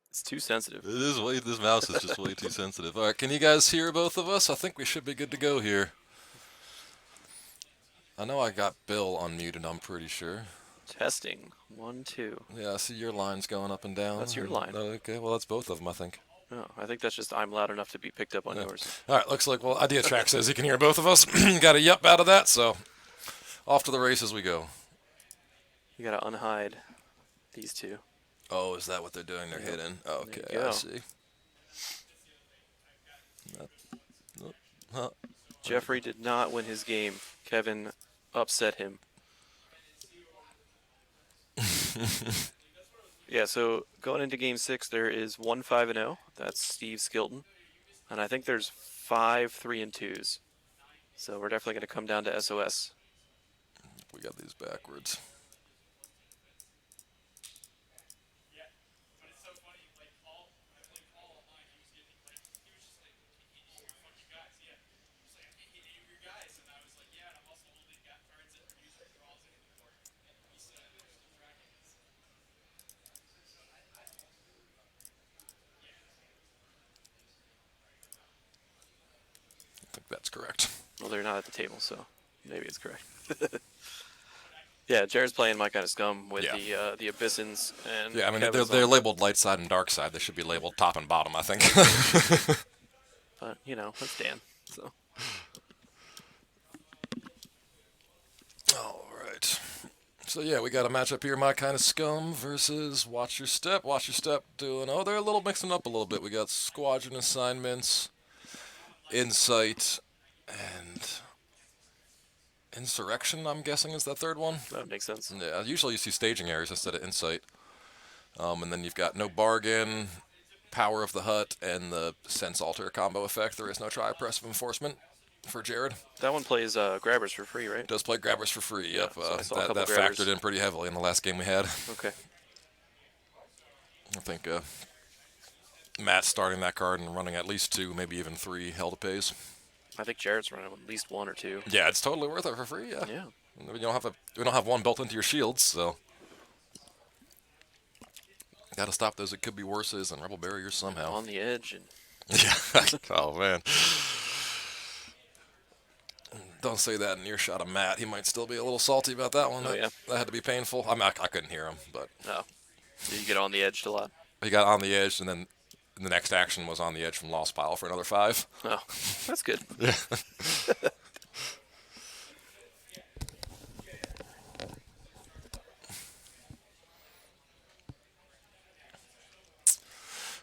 It's too sensitive. It is way. This mouse is just way too sensitive. All right, can you guys hear both of us? I think we should be good to go here. I know I got Bill unmuted. I'm pretty sure. Testing. 1, 2. Yeah, I see your lines going up and down. That's your line. Okay, well that's both of them, I think. No, I think that's just I'm loud enough to be picked up on yours. All right, looks like Idea Track says he can hear both of us. Got a yup out of that, so off to the races we go. You gotta unhide these two. Oh, is that what they're doing? They're hidden. Okay, I see. Jeffrey did not win his game. Kevin upset him. Yeah, so going into game 6, there is 1-5-0. That's Steve Skilton. And I think there's 5 3-2s. So we're definitely going to come down to SOS. We got these backwards. I think that's correct. Well, they're not at the table, so maybe it's correct. Yeah, Jared's playing my kind of scum with the Abyssins and yeah, I mean they're labeled light side and dark side. They should be labeled top and bottom, I think. But you know, that's Dan. So. All right. So yeah, we got a matchup here. My kind of scum versus Watch Your Step. Watch Your Step doing. Oh, they're a little mixing up a little bit. We got squadron assignments, insight, and insurrection, I'm guessing, is that third one? That makes sense. Yeah, usually you see staging areas instead of insight. And then you've got no bargain, power of the hut, and the sense alter combo effect. There is no try-oppressive enforcement for Jared. That one plays grabbers for free, right? Does play grabbers for free, yep. Yeah, so that factored in pretty heavily in the last game we had. Okay. I think Matt's starting that card and running at least 2, maybe even 3 hell to pays. I think Jared's running at least 1 or 2. Yeah, it's totally worth it for free. Yeah. Yeah. We don't have one built into your shields, so got to stop those. It could be worses and rebel barriers somehow. On the edge and. Yeah. Oh man. Don't say that in earshot of Matt. He might still be a little salty about that one. Oh, yeah. That had to be painful. I mean, I couldn't hear him, but. Oh. Did you get on the edge a lot? He got on the edge, and then the next action was on the edge from Lost Pile for another 5. Oh, that's good. Yeah.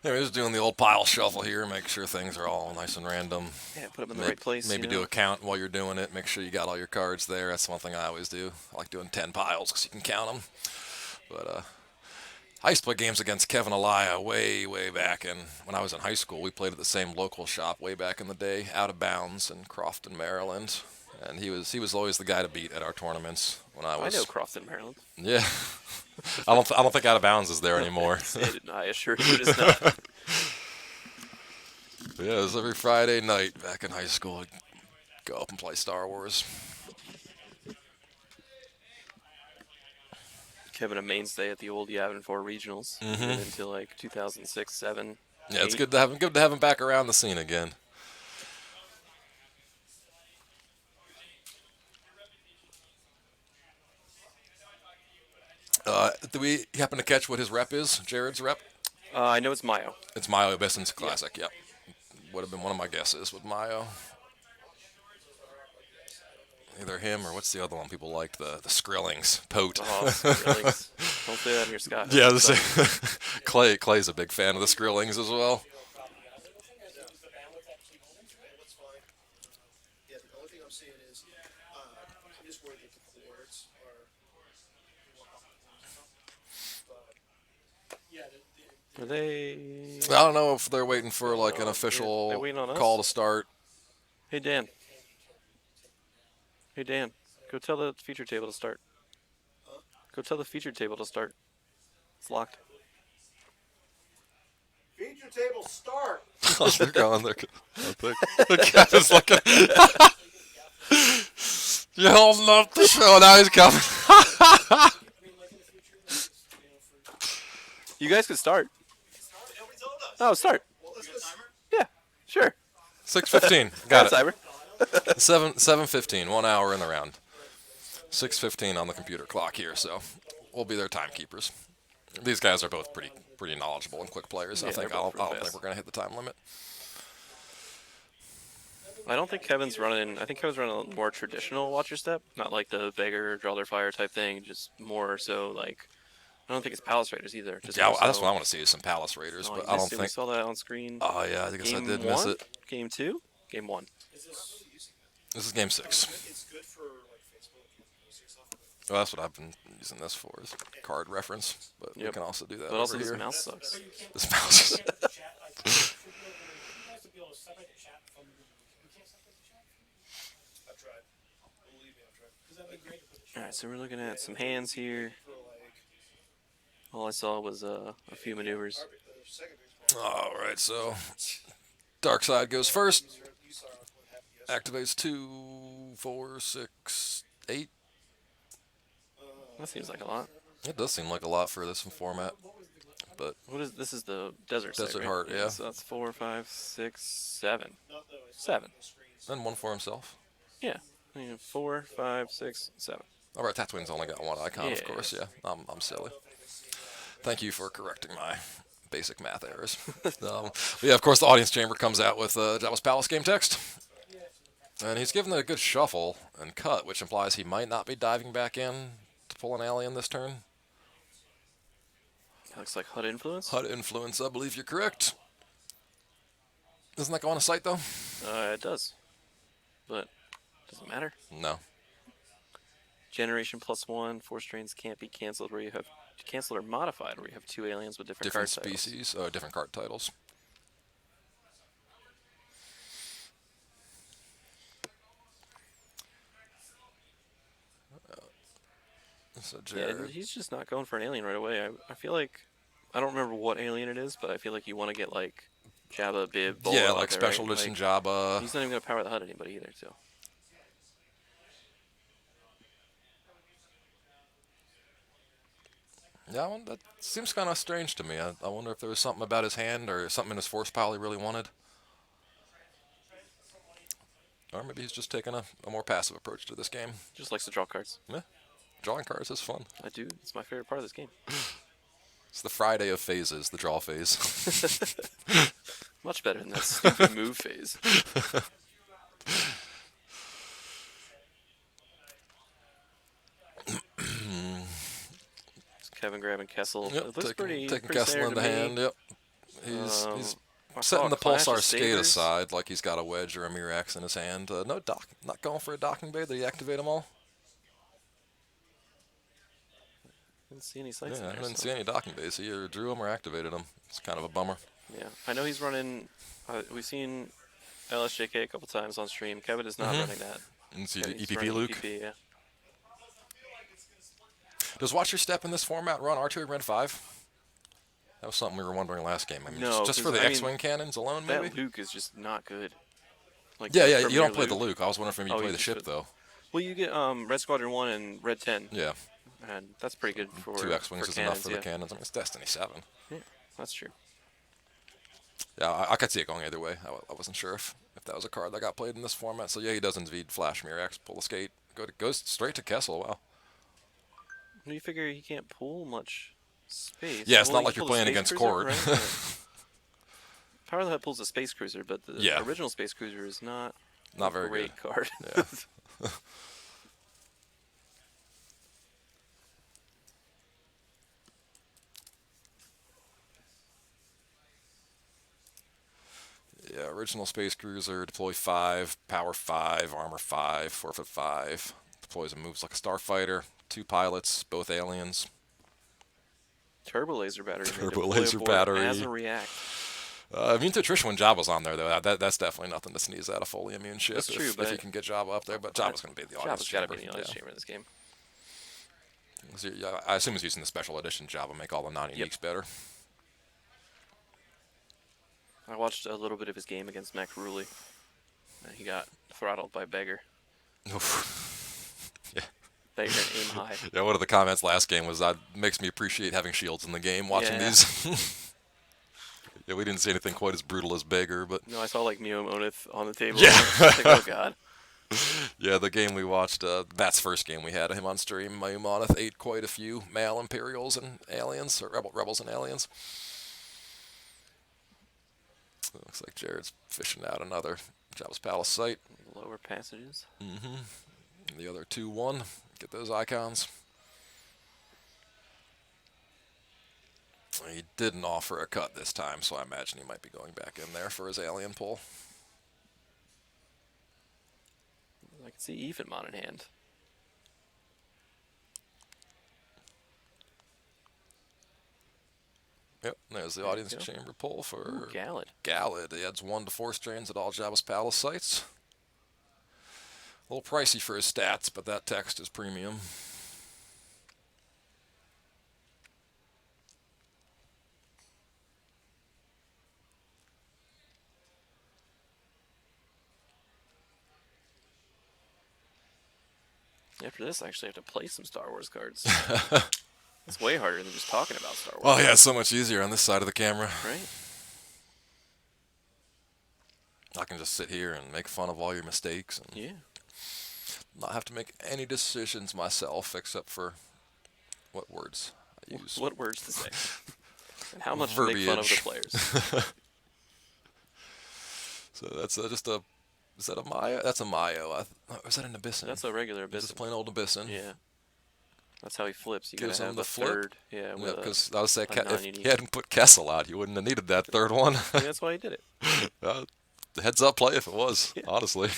Anyway, just doing the old pile shuffle here, make sure things are all nice and random. Yeah, put them in the right place. Maybe do a count while you're doing it. Make sure you got all your cards there. That's one thing I always do. I like doing 10 piles because you can count them. But I used to play games against Kevin Elia way, way back. And when I was in high school, we played at the same local shop way back in the day, Out of Bounds in Crofton, Maryland. And he was always the guy to beat at our tournaments when I was. I know Crofton, Maryland. Yeah. I don't think Out of Bounds is there anymore. I assure you it is not. Yeah, it was every Friday night back in high school. I'd go up and play Star Wars. Kevin, a mainstay at the old Yavin 4 regionals until like 2006, 7. Yeah, 8. it's good to have him back around the scene again. Do we happen to catch what his rep is? Jared's rep? I know it's Mayo. It's Mayo Bison's Classic. Yep. Would have been one of my guesses with Mayo. Either him or what's the other one people liked? The Skrillings. Pote. Oh, Skrillings. Don't say that in your Scott. Yeah, Clay's a big fan of the Skrillings as well. Are they? I don't know if they're waiting for like an official call to start. Hey Dan. Hey Dan, go tell the feature table to start. Go tell the feature table to start. It's locked. Feature table start. Oh, they're going. They're. The cat is looking. You're holding up the show. Now he's coming. You guys could start. Oh, start. Yeah, sure. 6:15. Got Got a it. timer. 7:15. 1 hour in the round. 6:15 on the computer clock here. So we'll be their timekeepers. These guys are both pretty knowledgeable and quick players. Yeah, I think they're both I real don't think fast. we're gonna hit the time limit. I don't think Kevin's running. I think Kevin's running a more traditional watcher step, not like the beggar draw their fire type thing. Just more so like I don't think it's Palace Raiders either. Just Yeah, more that's so, what I want to see is some Palace Raiders, oh, but you I missed don't it. We think. saw that on screen. Oh yeah, I guess I Game did 1, miss it. Game 2, Game 1. This is game 6. Well, that's what I've been using this for, is card reference. But we Yep. can also do that But also over this here. mouse sucks. This mouse. All right, so we're looking at some hands here. All I saw was a few maneuvers. All right, so Dark Side goes first. Activates 2, 4, 6, 8. That seems like a lot. It does seem like a lot for this format, but What is this? Is the desert site, Desert right? Heart, yeah. So that's 4, 5, 6, 7. 7. then one for himself. Yeah. 4, 5, 6, 7. All right, Tatooine's only got one icon, of Yeah. course. Yeah, I'm silly. Thank you for correcting my basic math errors. Yeah, of course, the audience chamber comes out with Jabba's Palace game text. And he's given it a good shuffle and cut, which implies he might not be diving back in to pull an alien this turn. Looks like HUD influence. HUD influence, I believe you're correct. Doesn't that go on a site, though? It does. But doesn't matter. No. Generation +1. Force drains can't be canceled where you have canceled or modified where you have 2 aliens with different Different card titles. species, different card titles. So Yeah, Jared. he's just not going for an alien right away. I feel like I don't remember what alien it is, but I feel like you want to get like Jabba, Bib, Boba Yeah, out like there, special right? edition Like, Jabba. he's not even gonna power the HUD anybody either, too. Yeah, that seems kind of strange to me. I wonder if there was something about his hand or something in his force pile he really wanted. Or maybe he's just taking a more passive approach to this game. Just likes to draw cards. Yeah, drawing cards is fun. I do. It's my favorite part of this game. It's the Friday of phases, the draw phase. Much better than that stupid move phase. Kevin grabbing Kessel. Yep, It looks pretty taking pretty Kessel in standard the to me. hand. Yep, he's I saw setting a the clash of Pulsar Skate sabers. aside like he's got a wedge or a Mirax in his hand. No not going for a docking bay. Did he activate them all? Didn't see any sights Yeah, in I there. didn't so- see any docking bays. He either drew them or activated them. It's kind of a bummer. Yeah, I know he's running. We've seen LSJK a couple times on stream. Kevin is not running that. And see Kevin's EPP running Luke. EPP, yeah. Does Watch Your Step in this format run R2 and Red 5? That was something we were wondering last game. I mean, No, just for 'cause, the I mean, X-Wing cannons alone, maybe? That Luke is just not good. Like Yeah, the yeah, you Premier don't play the Luke. I was wondering if you Oh, play you the just ship, put- though. Well, you get Red Squadron 1 and Red 10, Yeah, and that's pretty good for 2 X-Wings for is cannons, enough for yeah. the cannons. I mean, it's Destiny 7. Yeah, that's true. Yeah, I could see it going either way. I wasn't sure if that was a card that got played in this format. So, yeah, he does indeed flash Mirax, pull the skate, goes straight to Kessel. Wow. Do you figure he can't pull much space? Yeah, it's Well, not he like can you're pull the playing Space against Cruiser, Cord. right? Yeah. Power of the Hut pulls a Space Cruiser, but the Yeah. original Space Cruiser is not Not a very great good. card. Yeah. Yeah, original Space Cruiser, deploy 5, power 5, armor 5, forfeit 5. Deploys and moves like a starfighter. 2 pilots, both aliens. Turbo laser battery. Turbo laser battery. As a react. Immune to attrition when Jabba's on there, though. That's definitely nothing to sneeze at, a fully immune ship. That's true, if but you can get Jabba up there. But Jabba's going to be in the audience Jabba's got to chamber. be in the audience Yeah. chamber in this game. So, yeah, I assume he's using the special edition Jabba, make all the non-uniques better. I watched a little bit of his game against Max Ruley. He got throttled by Beggar. Yeah. Beggar and aim high. Yeah, one of the comments last game was that makes me appreciate having shields in the game, watching Yeah. these. Yeah, we didn't see anything quite as brutal as Beggar, but... No, I saw like Mio Monith on the table. Yeah. Like, oh god. Yeah, the game we watched, that's first game we had of him on stream. Mayumonith ate quite a few male Imperials and aliens, or rebels and aliens. Looks like Jared's fishing out another Jabba's Palace site. Lower passages. The other 2-1. Get those icons. He didn't offer a cut this time, so I imagine he might be going back in there for his alien pull. I can see Evenmon in hand. Yep, there's the There you audience go. chamber pull for Ooh, Gallad. Gallad. He adds 1 to 4 strains at all Jabba's Palace sites. A little pricey for his stats, but that text is premium. After this, I actually have to play some Star Wars cards. It's way harder than just talking about Star Wars. Oh yeah, it's so much easier on this side of the camera. Right? I can just sit here and make fun of all your mistakes and Yeah. not have to make any decisions myself, except for what words I use. What words to say. And how much to make fun of the Verbiage. players. So that's just a... Is that a Mayo? That's a Mayo. Is that an Abyssin? That's a regular This is Abyssin. plain old Abyssin. Yeah. That's how he flips. You Gives gotta him have the a flip? third. Yeah, Yeah, with because I was saying, a if non-unique. he hadn't put Kessel out, you wouldn't have needed that third one. Maybe that's why he did it. Heads up play if it was, Yeah. honestly.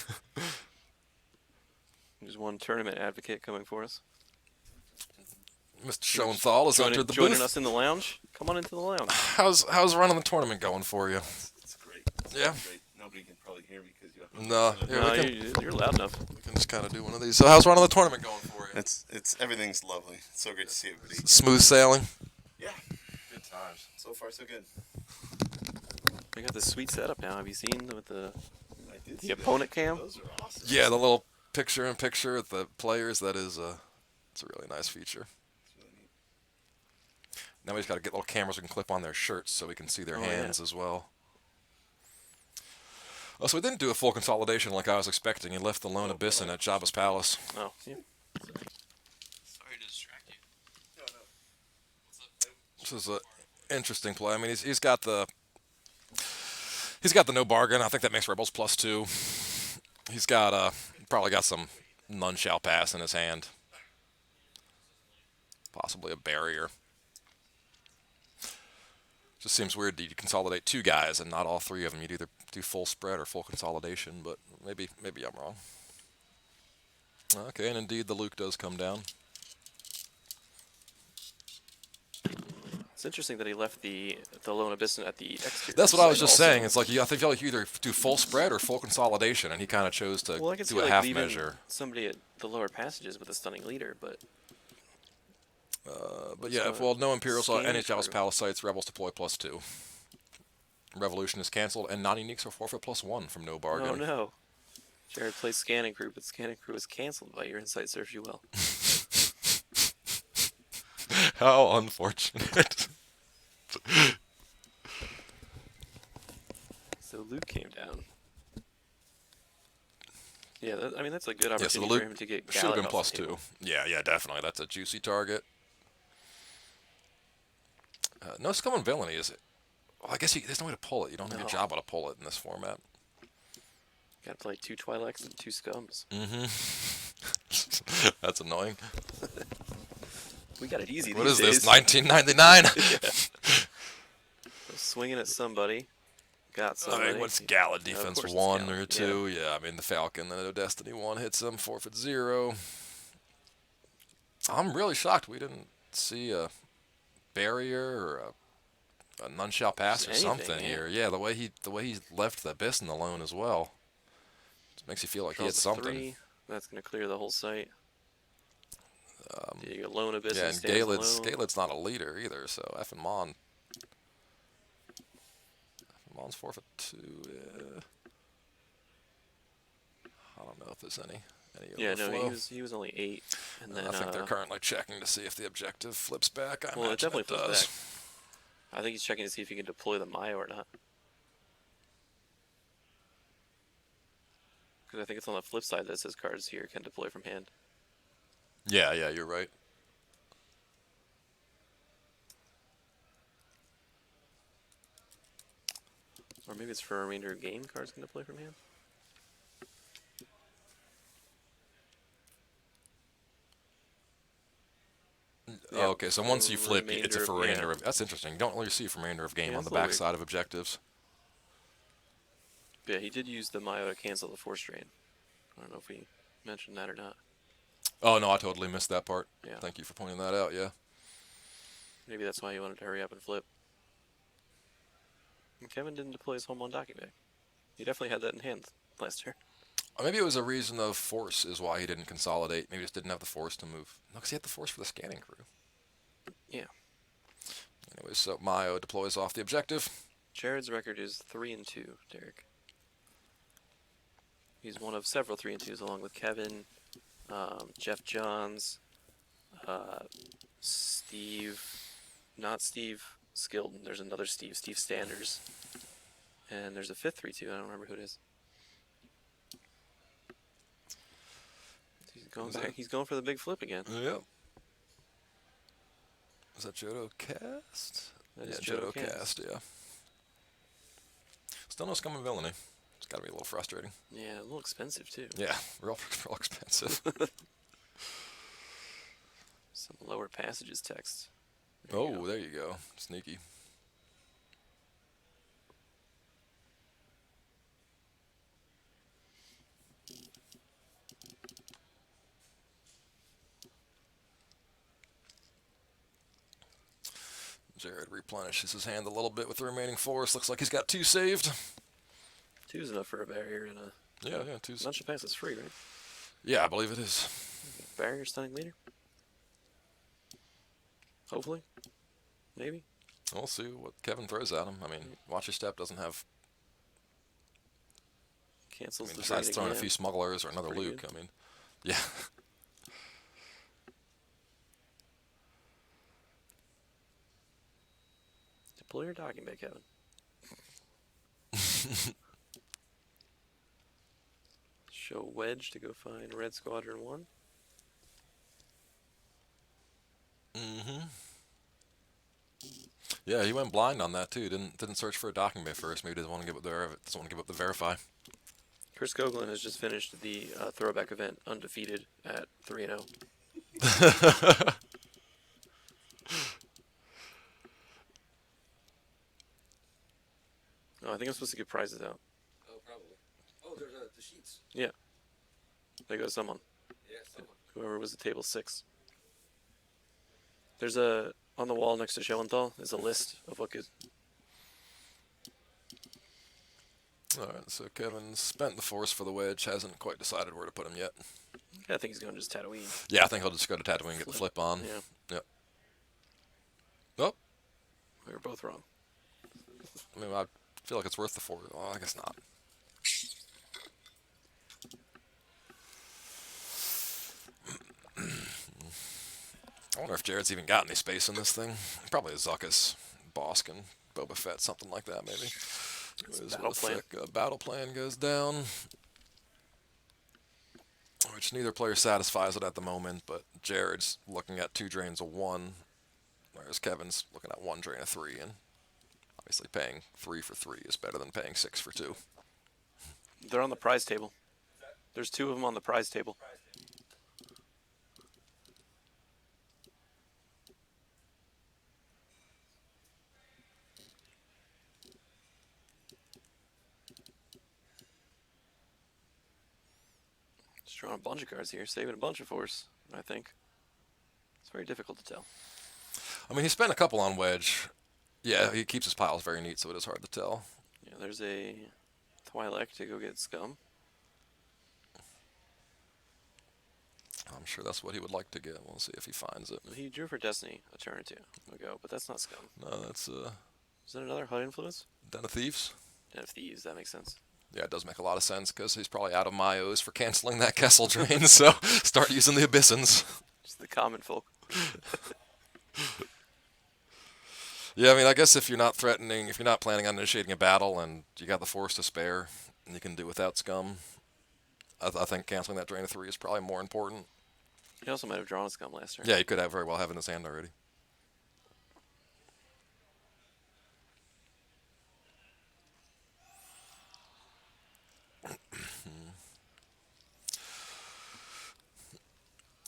There's one tournament advocate coming for us. Mr. Schoenthal has entered the Joining booth. us in the lounge. Come on into the lounge. How's running the tournament going for you? It's great. Yeah. Great. Nobody can probably hear me because you have No, here No, we can, you're loud enough. we can just kind of do one of these. So how's running the tournament going for you? It's everything's lovely. It's so great to see everybody. Smooth sailing. Yeah. Good times. So far so good. We got this sweet setup now. Have you seen with the I did see the opponent that. cam? Those are awesome. Yeah, the little picture-in-picture with the players. That is it's a really nice feature. It's really neat. Now we just got to get little cameras we can clip on their shirts so we can see their Oh, hands yeah. as well. Oh, so we didn't do a full consolidation like I was expecting. He left the lone Abyssin at Jabba's Palace. Oh, yeah. Sorry to distract you. No, no. This is an interesting play. I mean, he's got the no bargain. I think that makes Rebels +2. He's got probably got some none shall pass in his hand. Possibly a barrier. Just seems weird that you consolidate 2 guys and not all 3 of them. You'd either do full spread or full consolidation, but maybe I'm wrong. Okay, and indeed the Luke does come down. It's interesting that he left the lone Abyssin at the exterior. That's what I was site just also. saying. It's like I think you either do full spread or full consolidation, and he kind of chose to Well, I can see do a like half leaving measure. somebody at the lower passages with a stunning leader, but But yeah, So, well, no Imperials on scanning any Jabba's crew. Palace sites. Rebels deploy +2. Revolution is canceled, and non-uniques are forfeit +1 from no bargain. oh no. Jared plays scanning crew, but scanning crew is canceled by your insight serves you well. How unfortunate. So Luke came down. Yeah, I mean that's a good Yeah, opportunity so the for Luke him to get should have Gallad been off the +2. table. Yeah, definitely. That's a juicy target. No scum and villainy, is it? Well, I guess there's no way to pull it. You don't have No. a Jabba to pull it in this format. Gotta play 2 Twi'leks and 2 Scums. That's annoying. We got it easy What these is days. this, 1999? Swinging at somebody. Got I somebody. mean, what's Gallad Of defense? course it's 1 Gallad, or yeah. 2? Yeah, I mean, the Falcon, the Destiny 1 hits him, forfeit 0. I'm really shocked we didn't see a barrier or a none shall pass or Anything, something yeah. here. Yeah, the way he left the Abyssin alone as well. Just makes you feel like he had Draws a something. 3. That's gonna clear the whole site. You lone Abyss Yeah, and stands alone. Gaelad's not a leader either, so effing Mon's 4 for 2. Yeah. I don't know if there's any Yeah, no, overflow. he was only 8, and then I think they're currently checking to see if the objective flips back. I well, it imagine definitely it flips does. back. I think he's checking to see if he can deploy the Mayo or not. Because I think it's on the flip side that says cards here can deploy from hand. Yeah, you're right. Or maybe it's for a remainder of game, cards can deploy from hand. Yeah, Okay, so once you flip, it's a for remainder yeah. of. That's interesting. You don't really see for remainder of game Yeah, on that's the a little back side of objectives. Yeah, he did use the Mayo to cancel the force drain. I don't know if we mentioned that or not. Oh no, I totally missed that part. Yeah. Thank you for pointing that out. Yeah. Maybe that's why he wanted to hurry up and flip. And Kevin didn't deploy his home on docking back. He definitely had that in hand last turn. Or maybe it was a reason of force is why he didn't consolidate. Maybe he just didn't have the force to move. No, because he had the force for the scanning crew. Yeah. Anyways, so Mayo deploys off the objective. Jared's record is 3-2, Derek. He's one of several 3-2s along with Kevin, Jeff Johns, Steve, not Steve Skilton. There's another Steve Standers. And there's a fifth 3-2. I don't remember who it is. He's going back. He's going for the big flip again. Yep. Is that Jodo Cast? That Yeah, is Jodo Cast. Cast, yeah. Still no Scum and Villainy. It's got to be a little frustrating. Yeah, a little expensive too. Yeah, real expensive. Some lower passages text. There you go. Sneaky. Jared replenishes his hand a little bit with the remaining force. Looks like he's got 2 saved. 2's enough for a barrier and a Yeah, 2's. bunch of passes free, right? Yeah, I believe it is. Barrier stunning leader. Hopefully. Maybe. We'll see what Kevin throws at him. I mean, Watch Your Step doesn't have. Cancels the Besides drain throwing a again. few smugglers or another Pretty Luke, good. I mean, yeah. Deploy your docking bay, Kevin. Show Wedge to go find Red Squadron 1. Yeah, he went blind on that too. Didn't search for a docking bay first. Maybe doesn't want to give up the verify. Chris Coughlin has just finished the Throwback event undefeated at 3-0. Oh, I think I'm supposed to give prizes out. Oh, probably. Oh, there's the sheets. Yeah. There goes someone. Yeah, someone. Whoever was at table 6. There's on the wall next to Schoenthal is a list of what is. All right, so Kevin's spent the force for the wedge. Hasn't quite decided where to put him yet. I think he's going to just Tatooine. Yeah, I think he'll just go to Tatooine and get the flip on. Yeah. Yep. Oh, We were both wrong. I mean, I feel like it's worth the force. Well, I guess not. I wonder if Jared's even got any space in this thing. Probably a Zuckuss, Boskin, Boba Fett, something like that, maybe. Battle plan. Battle plan goes down. Which neither player satisfies it at the moment, but Jared's looking at 2 drains of 1, whereas Kevin's looking at 1 drain of 3, and obviously paying 3 for 3 is better than paying 6 for 2. They're on the prize table. There's 2 of them on the prize table. Just drawing a bunch of cards here, saving a bunch of force, I think. It's very difficult to tell. I mean, he spent a couple on wedge. Yeah, he keeps his piles very neat, so it is hard to tell. Yeah, there's a Twi'lek to go get scum. I'm sure that's what he would like to get. We'll see if he finds it. He drew for Destiny a turn or 2 ago, but that's not scum. No, that's Is that another HUD influence? Den of Thieves. Den of Thieves, that makes sense. Yeah, it does make a lot of sense because he's probably out of MKOS for canceling that Kessel drain. So start using the Abyssins. Just the common folk. Yeah, I mean, I guess if you're not planning on initiating a battle and you got the force to spare, and you can do without scum, I think canceling that drain of 3 is probably more important. He also might have drawn a scum last turn. Yeah, he could very well have in his hand already.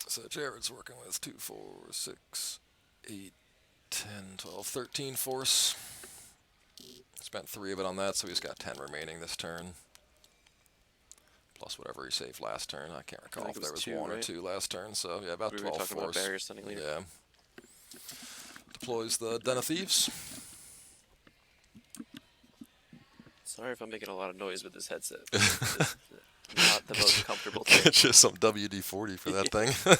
So Jared's working with 2, 4, 6, 8, 10, 12, 13 force. Spent 3 of it on that, so he's got 10 remaining this turn. Plus whatever he saved last turn. I can't recall think if it there was was 2, 1 or right? 2 last turn. So yeah, about We were 12 talking about force. barrier stunning leader. Yeah. Deploys the Den of Thieves. Sorry if I'm making a lot of noise with this headset. It's not the most comfortable thing. Get you some WD-40 for that thing.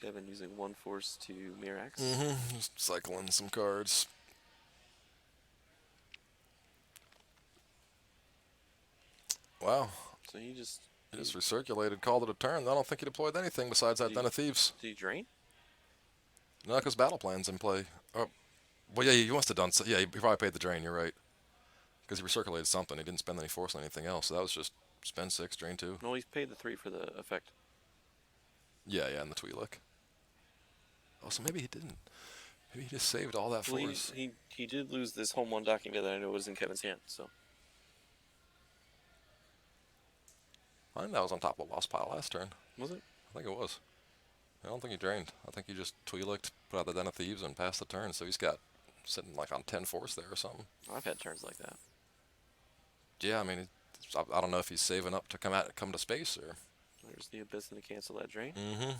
Kevin using 1 force to Mirax. Just cycling some cards. Wow. So he just He just recirculated, called it a turn. I don't think he deployed anything besides that Did Den of Thieves. did he drain? No, because battle plan's in play. Oh, well, yeah, he must have done. Yeah, he probably paid the drain. You're right. Because he recirculated something. He didn't spend any force on anything else. So that was just spend 6, drain 2. No, he paid the 3 for the effect. Yeah, and the Twi'lek. Oh, so maybe he didn't. Maybe he just saved all that Well, force. he did lose this home 1 docking that I know was in Kevin's hand. So I think that was on top of Lost Pile last turn. was it? I think it was. I don't think he drained. I think he just Twi'leked, put out the Den of Thieves, and passed the turn. So he's got sitting like on 10 force there or something. I've had turns like that. Yeah, I mean, I don't know if he's saving up to come to space or. There's the Abyss to cancel that drain. Mm-hmm.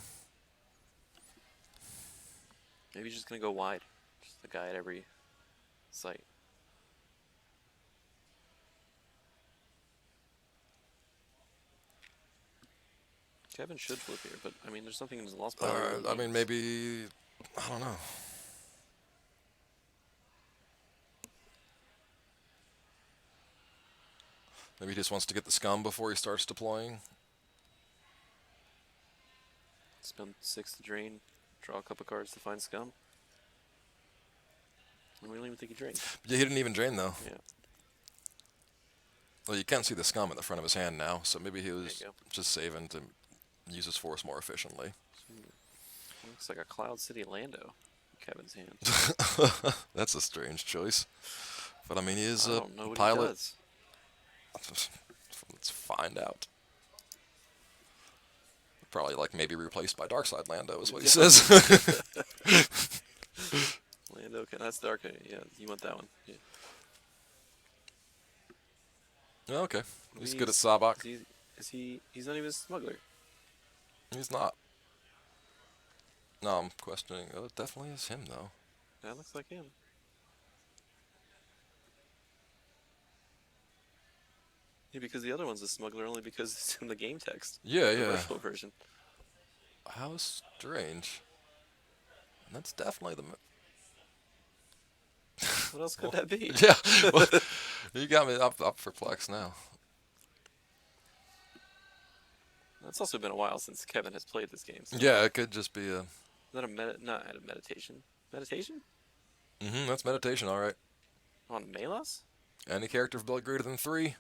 Maybe he's just gonna go wide. Just the guy at every site. Kevin should flip here, but I mean, there's something in his lost power. I mean, maybe I don't know. Maybe he just wants to get the scum before he starts deploying. Spend 6 to drain, draw a couple cards to find scum. And we don't even think he drained. Yeah, he didn't even drain though. Yeah. Well, you can see the scum at the front of his hand now, so maybe he was you go. just saving to use his force more efficiently. Looks like a Cloud City Lando in Kevin's hand. That's a strange choice, but I mean, he is I a don't know what pilot. he does. Let's find out. Probably like maybe replaced by Darkside Lando is what he says. Lando, okay, that's dark. Yeah, you want that one. Yeah. Okay, he's Maybe good at Sabak. He's not even a smuggler. He's not. No, I'm questioning. Oh, it definitely is him though. That looks like him. Yeah, because the other one's a smuggler only because it's in the game text. Yeah, The yeah. virtual version. How strange. And that's definitely the. What else could that be? Yeah, well, you got me up perplexed now. It's also been a while since Kevin has played this game. So Yeah, it could just be a. Is that not a meditation? Meditation? That's meditation, all right. On Melas? Any character built greater than 3,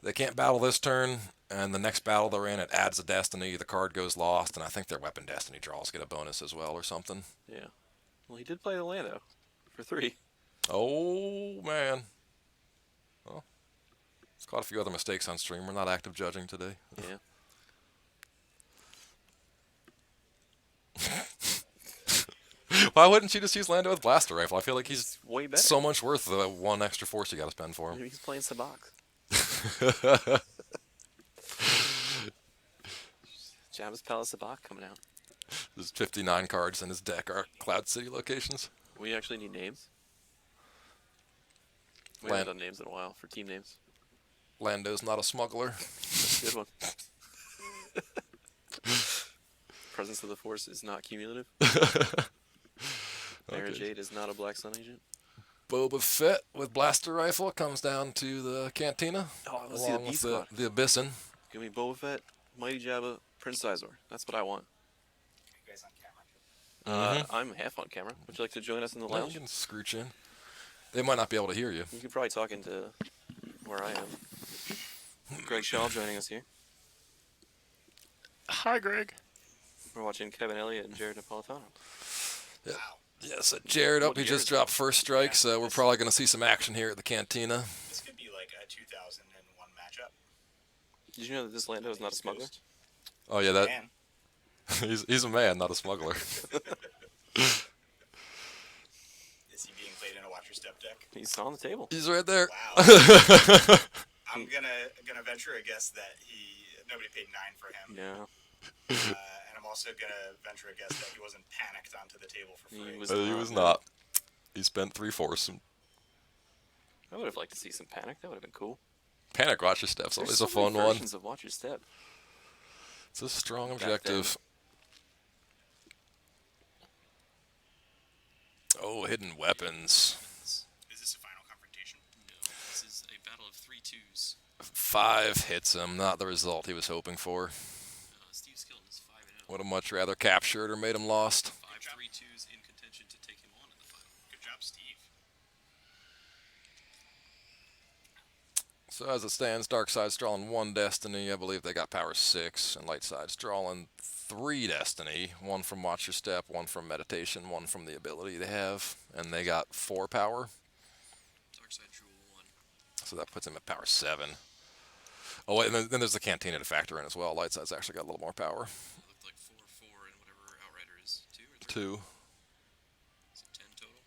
they can't battle this turn, and the next battle they're in, it adds a destiny. The card goes lost, and I think their weapon destiny draws get a bonus as well or something. Yeah. Well, he did play the Lando for 3. Oh man. Well, it's caught a few other mistakes on stream. We're not active judging today. Yeah. Why wouldn't you just use Lando with blaster rifle? I feel like he's Way better. so much worth the 1 extra force you got to spend for him. Maybe he's playing Sabak. Jabba's Palace Sabak coming out. There's 59 cards in his deck are Cloud City locations. We actually need names. We Land- haven't done names in a while for team names. Lando's not a smuggler. Good one. presence of the Force is not cumulative. Mara Okay. Jade is not a Black Sun agent. Boba Fett with blaster rifle comes down to the cantina, Oh, let's see the along B with squad. the Abyssin. Give me Boba Fett, Mighty Jabba, Prince Sizor. That's what I want. You guys on camera? I'm half on camera. Would you like to join us in the Well, lounge? you can scooch in. They might not be able to hear you. You could probably talk into where I am. Greg Shaw joining us here. Hi, Greg. We're watching Kevin Elia and Jared Napolitano. Yeah, so Jared up. He just dropped first strike, so we're probably going to see some action here at the cantina. This could be like a 2001 matchup. Did you know that this Lando is not a smuggler? Oh yeah, that Man, he's a man, not a smuggler. is he being played in a watch your step deck? He's on the table. He's right there. Wow. I'm gonna venture a guess that nobody paid $9 for him, Yeah. and I'm also gonna venture a guess that he wasn't panicked onto the table for free. He was not. He spent 3/4. I would have liked to see some Panic. That would have been cool. Panic Watch Your Steps. There's Always so a fun many one. versions of Watch Your Step. It's a strong Back objective. Oh, hidden weapons. Is this a final confrontation? No, this is a battle of 3 2s. 5 hits him. Not the result he was hoping for. Steve Skilton is 5 0. Would have much rather captured or made him lost. 5 3 2s in contention to take him on in the final. Good job, Steve. So as it stands, Darkside's drawing 1 Destiny. I believe they got power 6. And Lightside's drawing 3 Destiny. 1 from Watch Your Step, 1 from Meditation, 1 from the ability they have. And they got 4 power. Darkseid drew 1. So that puts him at power 7. Oh, wait, and then there's the Cantina to factor in as well. Lightside's actually got a little more power. It looked like 4 4 and whatever Outrider is. 2 or 3? 2. Is it 10 total?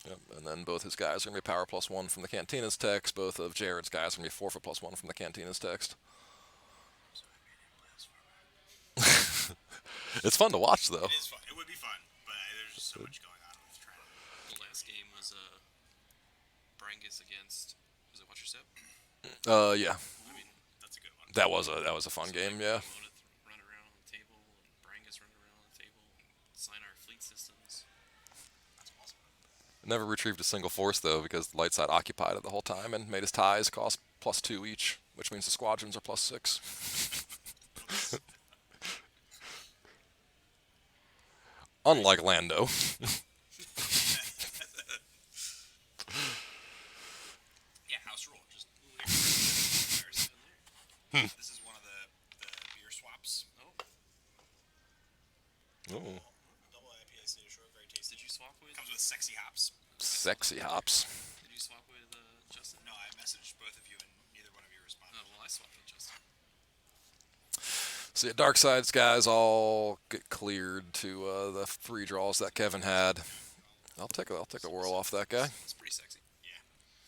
Yep. And then both his guys are going to be power +1 from the Cantina's text. Both of Jared's guys are going to be forfeit +1 from the Cantina's text. It's fun to watch, though. It is fun. It would be fun, but there's just so much going on with trying to. The last game was Brangus against. Was it Watch Your Step? Yeah. I mean, That's a good one. That was a fun game, yeah. Monith run around on the table, and Brangus run around on the table, and sign our fleet systems. That's awesome. Never retrieved a single force, though, because Lightside occupied it the whole time and made his ties cost +2 each, which means the squadrons are +6. Unlike Lando. Yeah, house rule. Just this is one of the beer swaps. Oh, Oh, Double IPA City Shore, very tasty. did you swap with? Comes with sexy hops. sexy hops. Did you swap with Justin? No, I messaged both of you and neither one of you responded. Oh, well, I swapped with Justin. So yeah, Darkside's guys all get cleared to the 3 draws that Kevin had. I'll take a whirl off that guy. It's pretty sexy. Yeah,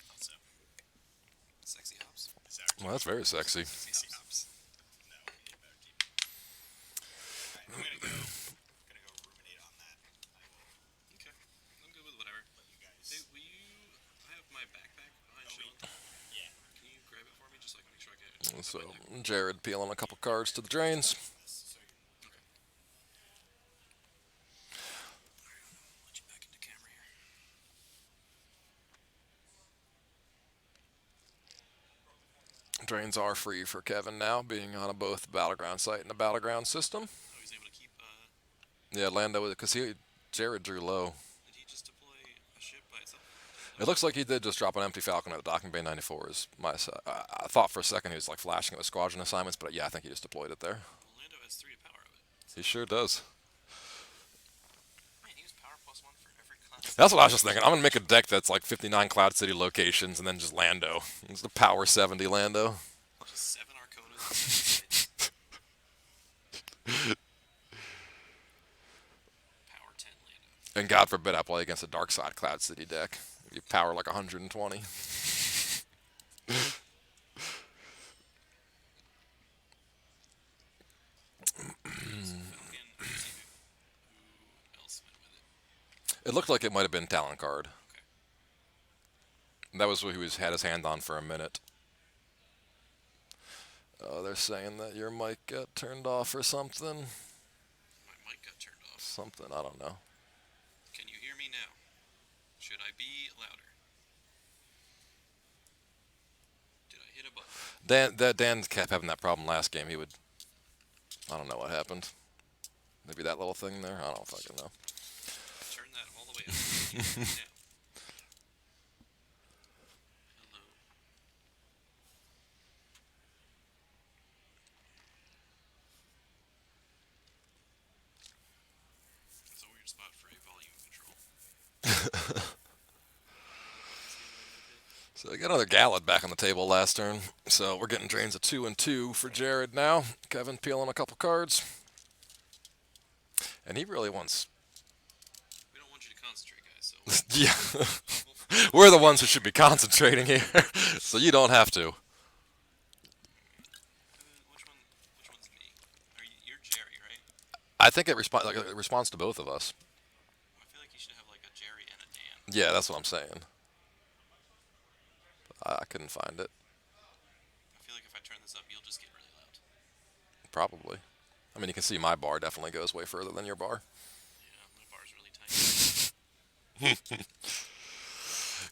thought so. Sexy hops. Well, that's very sexy. Sexy hops. No, we need a better team. Alright, I'm gonna go ruminate on that. I will Okay, I'm good with whatever. let you guys. Hey, will you? I have my backpack behind Sean. Yeah. Can you grab it for me, just so I can make sure I get it? So Jared peeling a couple cards to the drains. So you Okay. Let you back into camera here. Drains are free for Kevin now, being on both the battleground site and the battleground system. Oh, he's able to keep. Yeah, Lando, because Jared drew low. Did he just deploy a ship by itself? It looks like he did just drop an empty Falcon at the docking bay 94. I thought for a second he was like flashing it with squadron assignments, but yeah, I think he just deployed it there. Well, Lando has 3 to power of it. He sure does. Man, he was power +1 for every class. That's what I was just thinking. I'm gonna make a deck that's like 59 Cloud City locations and then just Lando. It's the power 70 Lando. Just 7 Arconas. Power 10 Lando. And God forbid I play against a Dark Side Cloud City deck. You power like 120. Who else went with it? It looked like it might have been Talon Card. Okay. That was what he had his hand on for a minute. Oh, they're saying that your mic got turned off or something. My mic got turned off. Something, I don't know. Can you hear me now? Should I be louder? Did I hit a button? Dan kept having that problem last game. I don't know what happened. Maybe that little thing there. I don't fucking know. Turn that all the way up. Can you hear me now? Hello. That's a weird spot for a volume control. So I got another Galad back on the table last turn. So we're getting drains of 2 and 2 for Jared now. Kevin peeling a couple cards. And he really wants. We don't want you to concentrate, guys. So Yeah. We're the ones who should be concentrating here. So you don't have to. which one's me? You're Jerry, right? I think it responds to both of us. I feel like you should have like a Jerry and a Dan. Yeah, that's what I'm saying. I couldn't find it. I feel like if I turn this up, you'll just get really loud. Probably. I mean, you can see my bar definitely goes way further than your bar. Yeah, my bar's really tiny.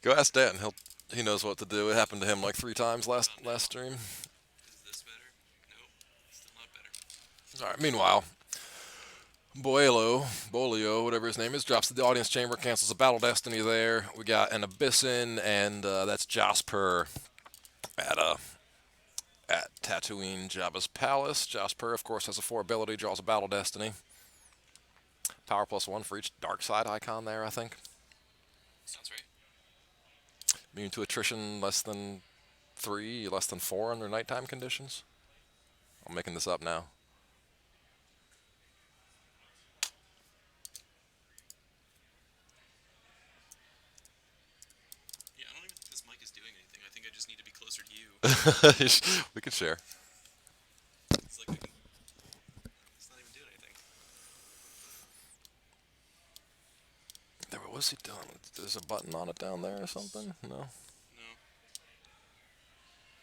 Go ask Dan. He knows what to do. It happened to him like 3 times last stream. Is this better? Nope. Still not better. All right. Meanwhile, Bolio, whatever his name is, drops to the audience chamber, cancels a Battle Destiny there. We got an Abyssin, and that's Jasper at Tatooine Jabba's Palace. Jasper, of course, has a 4 ability, draws a Battle Destiny. Power +1 for each dark side icon there, I think. Sounds right. Immune to attrition less than 3, less than 4 under nighttime conditions. I'm making this up now. Yeah, I don't even think this mic is doing anything. I think I just need to be closer to you. We could share. It's like it's not even doing anything. What was he doing? There's a button on it down there or something? No? No.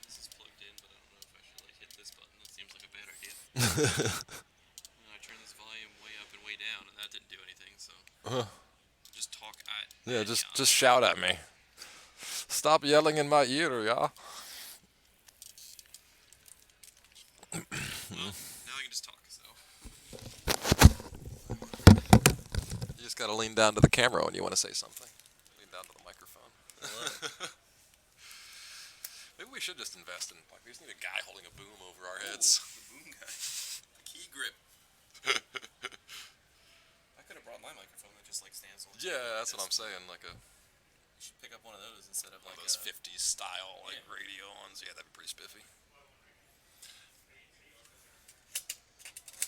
This is plugged in, but I don't know if I should like hit this button. That seems like a bad idea. I turned this volume way up and way down, and that didn't do anything. So just talk at. Yeah, just shout at me. Stop yelling in my ear, yeah? Now I can just talk. So You just gotta lean down to the camera when you want to say something. Lean down to the microphone. Maybe we should just invest in. Like, we just need a guy holding a boom over our heads. the boom guy, the key grip. I could have brought my microphone that just like stands on. the Yeah, table like that's what this. I'm saying. Like You should pick up one of those instead of one like of those 50s style like yeah. radio ones. Yeah, that'd be pretty spiffy.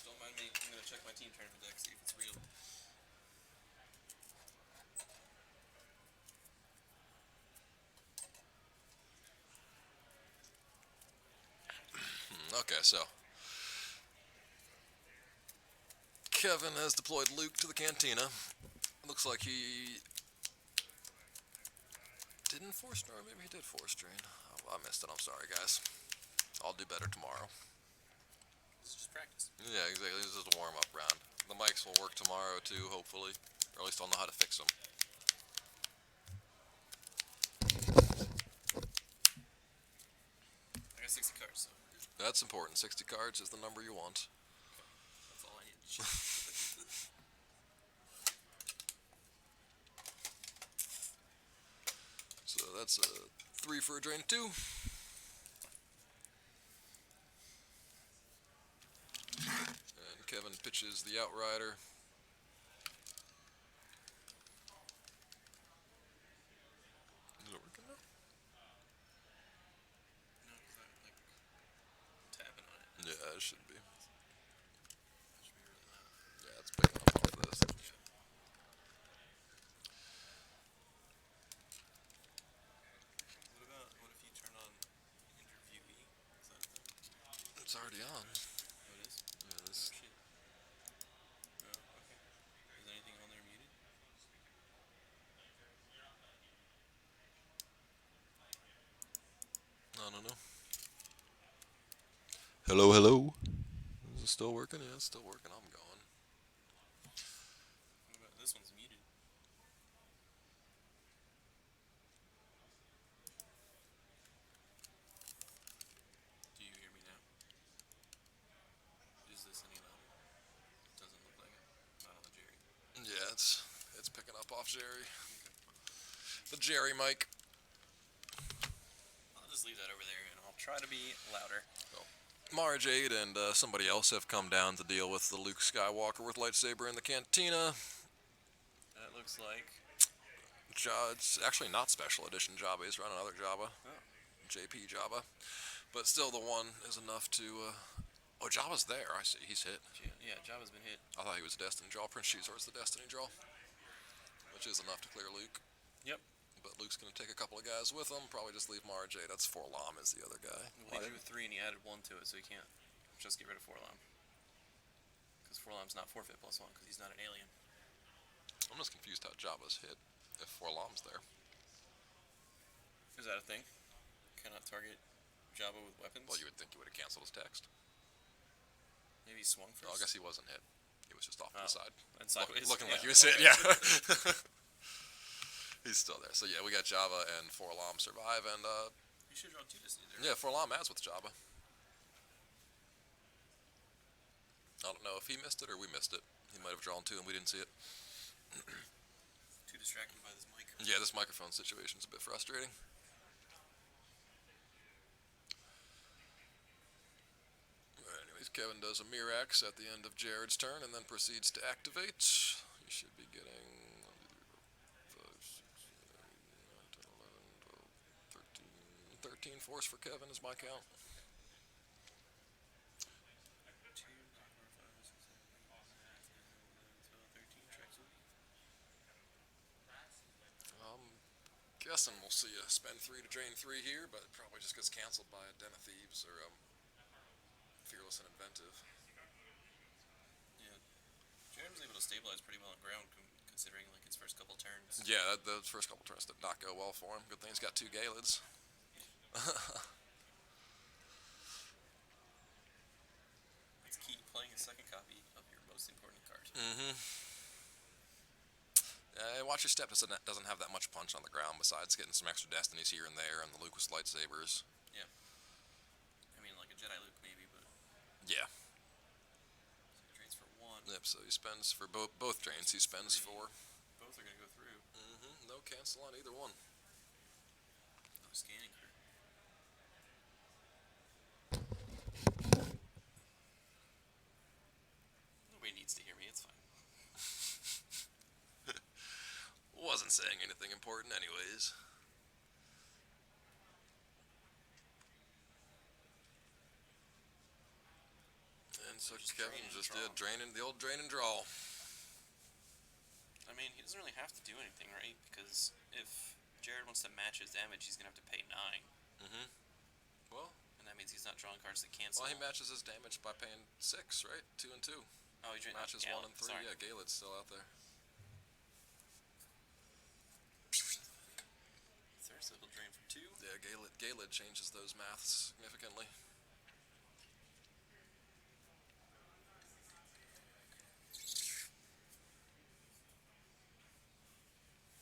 Don't mind me. I'm gonna check my team tournament deck, see if it's real. Okay, so Kevin has deployed Luke to the cantina. Looks like he didn't force drain. Maybe he did force drain. Oh, I missed it. I'm sorry, guys. I'll do better tomorrow. It's just practice. Yeah, exactly. This is a warm-up round. The mics will work tomorrow too, hopefully, or at least I'll know how to fix them. I got 60 cards, so we're good. That's important. 60 cards is the number you want. That's all I need to check. So that's a 3 for a drain 2. And Kevin pitches the Outrider. Is it working now? No, because I'm tapping on it. Yeah, it should be. That should be really loud. Yeah, it's picking up off this. What if you turn on interviewee? Is that It's already on. oh, it is? Yeah, this. Shit. Hello, hello. Is it still working? Yeah, it's still working. I'm going. What about this one's muted? Do you hear me now? Is this any louder? Doesn't look like it. Not on the Jerry. Yeah, it's picking up off Jerry. The Jerry mic. I'll just leave that over there, and I'll try to be louder. Mara Jade and somebody else have come down to deal with the Luke Skywalker with lightsaber in the cantina. That looks like. It's actually not special edition Jabba. He's running another Jabba. Oh. JP Jabba. But still, the one is enough to. Oh, Jabba's there. I see. He's hit. Yeah, Jabba's been hit. I thought he was Destiny Draw. Prince Shizor's the Destiny Draw, which is enough to clear Luke. Yep. But Luke's going to take a couple of guys with him. Probably just leave Mara Jade. That's Forlam is the other guy. Well, he drew 3 and he added 1 to it, so he can't just get rid of Forlam. Because Forlam's not forfeit +1 because he's not an alien. I'm just confused how Jabba's hit if Forlam's there. Is that a thing? Cannot target Jabba with weapons? Well, you would think he would have canceled his text. Maybe he swung first? Oh, I guess he wasn't hit. He was just off to the side. And sideways. Looking like he Yeah, was hit, okay. yeah. He's still there. So, yeah, we got Jabba and Forlam survive, and, You should draw 2 Destiny there. yeah, Forlam adds with Jabba. I don't know if he missed it or we missed it. He might have drawn 2 and we didn't see it. Too distracted by this mic. Yeah, this microphone situation's a bit frustrating. Alright, anyways, Kevin does a Mirax at the end of Jared's turn and then proceeds to activate. He should be getting 13 force for Kevin is my count. 2, 4, 5, 6, 7, 8, 9, 10, 11, 12, 13 tracks away. Guessing we'll see a spend 3 to drain 3 here, but it probably just gets canceled by a Den of Thieves or Fearless and Inventive. Yeah. Jared was able to stabilize pretty well on ground considering like his first couple turns. Yeah, those first couple turns did not go well for him. Good thing he's got 2 Galids. It's key playing a second copy of your most important card. Watch Your Step doesn't have that much punch on the ground besides getting some extra destinies here and there and the Lucas lightsabers. Yeah. I mean like a Jedi Luke maybe, but Yeah. so he drains for 1. Yep, so he spends for both drains. He spends 3. for. Both are gonna go through. No cancel on either one. No scanning crew. Nobody needs to hear me, it's fine. Wasn't saying anything important anyways. And so Just Kevin drain and just draw. did the old drain and draw. I mean, he doesn't really have to do anything, right? Because if Jared wants to match his damage, he's gonna have to pay 9. Well, And that means he's not drawing cards that cancel. he matches his damage by paying 6, right? 2 and 2. Oh, he drained Matches 1 and 3. Sorry. Yeah, Galen's still out there. Third, so he'll drain for 2. Yeah, Galed changes those maths significantly.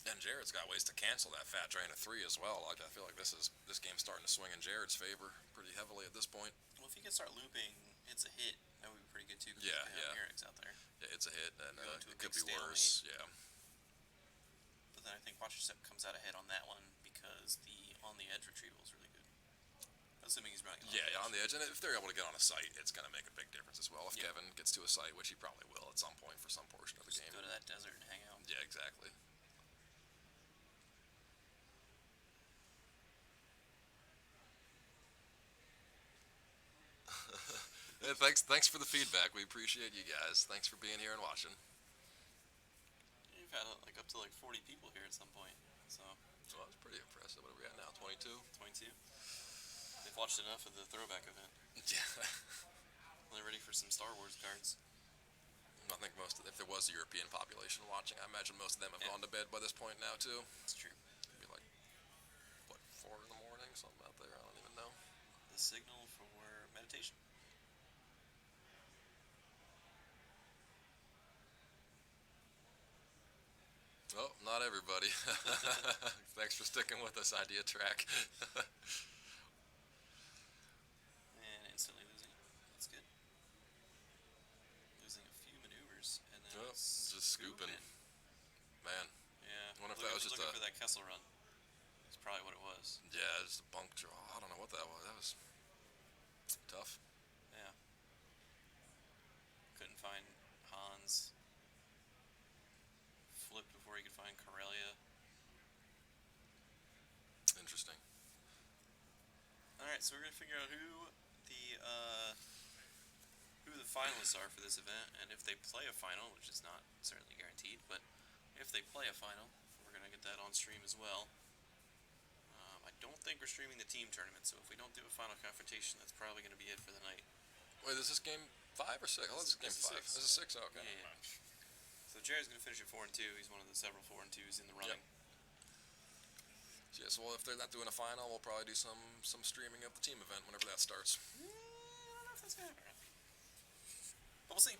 And Jared's got ways to cancel that fat drain of 3 as well. Like I feel like this game's starting to swing in Jared's favor pretty heavily at this point. Well, if he can start looping, it's a hit. That would be pretty good too. 'Cause Yeah, you can have yeah. Mirrors out there. Yeah, it's a hit, and Go into a it could big be worse. Yeah. But then I think Watch Your Step comes out ahead on that one because the on the edge retrieval is really good. Assuming he's running. Yeah, on the edge. And if they're able to get on a site, it's going to make a big difference as well. If Yeah. Kevin gets to a site, which he probably will at some point for some portion of the Just game. go to that desert and hang out. Yeah, exactly. Yeah, thanks for the feedback. We appreciate you guys. Thanks for being here and watching. You've had like up to like 40 people here at some point. So Well, that's pretty impressive. What are we at now? 22? 22. They've watched enough of the Throwback event. Yeah. They're ready for some Star Wars cards. I think if there was a European population watching, I imagine most of them have Yeah. gone to bed by this point now, too. It's true. It'd be like, 4 in the morning? Something out there. I don't even know. The signal for meditation. Oh, not everybody. Thanks for sticking with us, Idea Track. And instantly losing. That's good. Losing a few maneuvers and then Oh, just scooping. Man, Yeah. wonder if that was just looking a- for that Kessel run. That's probably what it was. yeah, just a bunk draw. I don't know what that was. That was tough. Yeah. Couldn't find Hans. Flipped before he could find Corellia. Interesting. Alright, so we're gonna figure out who the finalists are for this event, and if they play a final, which is not certainly guaranteed, but if they play a final, we're gonna get that on stream as well. I don't think we're streaming the team tournament, so if we don't do a final confrontation, that's probably gonna be it for the night. Wait, is this game 5 or 6? Oh, this is game This is 5. 6. This is 6? Oh, okay. Yeah. So Jared's gonna finish at 4 and 2. He's one of the several 4 and 2s in the running. Yes, well, if they're not doing a final, we'll probably do some streaming of the team event whenever that starts. I don't know if that's gonna happen. But we'll see.